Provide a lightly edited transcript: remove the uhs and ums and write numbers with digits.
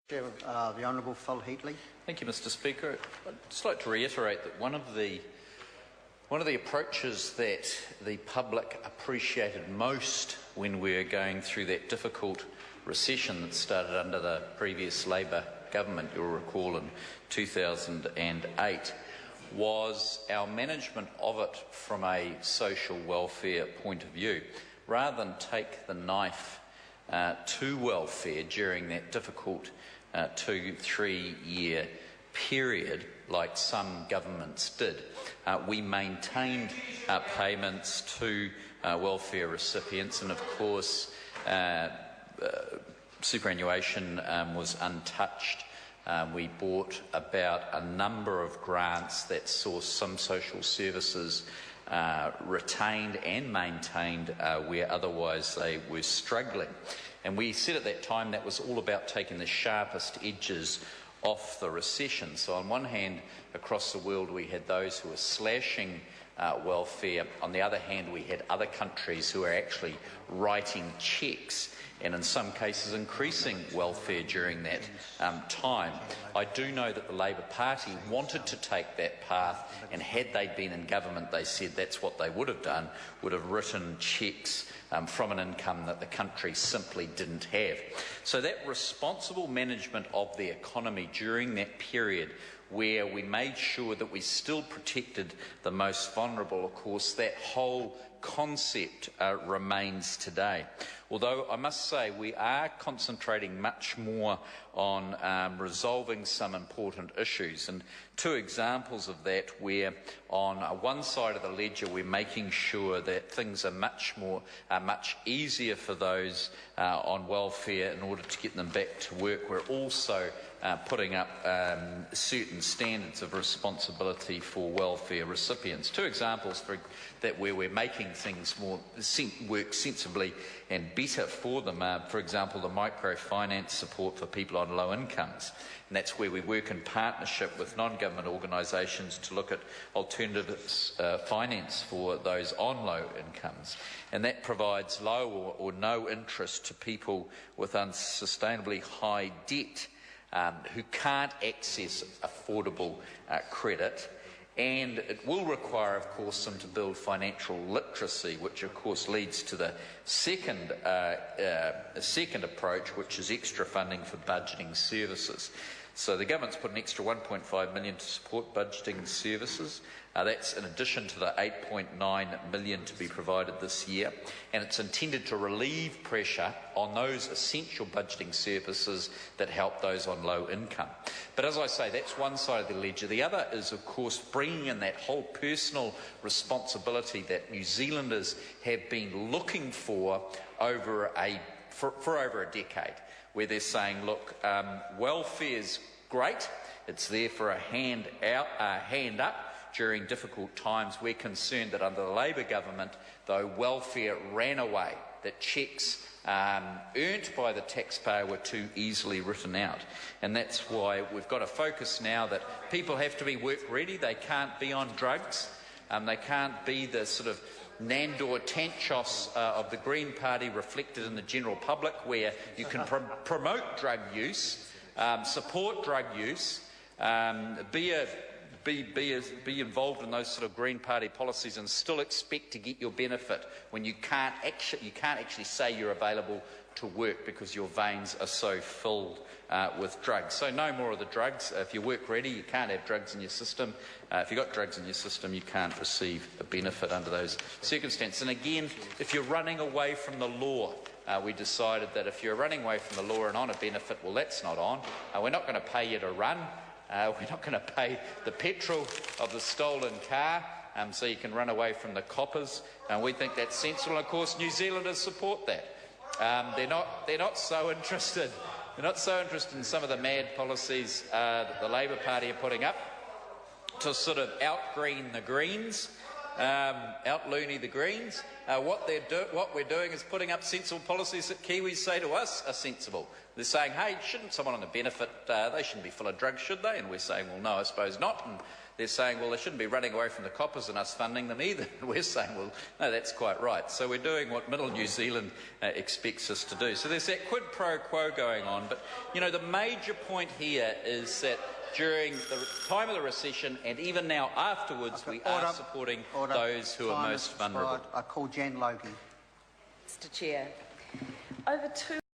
Chair, the Honourable Phil Heatley. Thank you, Mr. Speaker. I'd just like to reiterate that one of the approaches that the public appreciated most when we were going through that difficult recession that started under the previous Labor government, you'll recall, in 2008, was our management of it from a social welfare point of view. Rather than take the knife to welfare during that difficult 2-3 year period, like some governments did, we maintained payments to welfare recipients, and of course superannuation was untouched. We brought about a number of grants that saw some social services retained and maintained where otherwise they were struggling. And we said at that time that was all about taking the sharpest edges off the recession. So on one hand, across the world we had those who were slashing welfare. On the other hand, we had other countries who were actually writing cheques and in some cases increasing welfare during that time. I do know that the Labor Party wanted to take that path, and had they been in government, they said that's what they would have done, would have written cheques from an income that the country simply didn't have. So that responsible management of the economy during that period, where we made sure that we still protected the most vulnerable, of course, that whole concept remains today. Although I must say we are concentrating much more on resolving some important issues, and two examples of that where on one side of the ledger we're making sure that things are much easier for those on welfare in order to get them back to work. We're also putting up certain standards of responsibility for welfare recipients. Two examples that where we're making things work sensibly and better for them. For example, the microfinance support for people on low incomes. And that's where we work in partnership with non-government organisations to look at alternatives finance for those on low incomes. And that provides low or no interest to people with unsustainably high debt who can't access affordable credit. And it will require, of course, them to build financial literacy, which of course leads to the second approach, which is extra funding for budgeting services. So the government's put an extra $1.5 million to support budgeting services. That's in addition to the $8.9 million to be provided this year, and it's intended to relieve pressure on those essential budgeting services that help those on low income. But as I say, that's one side of the ledger. The other is, of course, bringing in that whole personal responsibility that New Zealanders have been looking for over over a decade, where they're saying, look, welfare's great, it's there for a hand up during difficult times. We're concerned that under the Labor government, though, welfare ran away, that cheques earned by the taxpayer were too easily written out. And that's why we've got to focus now that people have to be work ready. They can't be on drugs. They can't be the sort of Nandor Tanchos of the Green Party reflected in the general public, where you can promote drug use, support drug use, be involved in those sort of Green Party policies and still expect to get your benefit when you can't actually say you're available to work because your veins are so filled with drugs. So no more of the drugs. If you work ready, you can't have drugs in your system. If you've got drugs in your system, you can't receive a benefit under those circumstances. And again, if you're running away from the law, we decided that if you're running away from the law and on a benefit, well, that's not on. We're not going to pay you to run. We're not going to pay the petrol of the stolen car so you can run away from the coppers. And we think that's sensible. And of course, New Zealanders support that. They're not so interested. They're not so interested in some of the mad policies that the Labor Party are putting up to sort of out-green the Greens. out loony the Greens. What we're doing is putting up sensible policies that Kiwis say to us are sensible. They're saying, hey, shouldn't someone on the benefit, they shouldn't be full of drugs, should they? And we're saying, well, no, I suppose not. And they're saying, well, they shouldn't be running away from the coppers and us funding them either. And we're saying, well, no, that's quite right. So we're doing what Middle New Zealand expects us to do. So there's that quid pro quo going on. But, you know, the major point here is that during the time of the recession and even now afterwards, we are supporting those who are most vulnerable. I call Jan Logie. Mr. Chair, over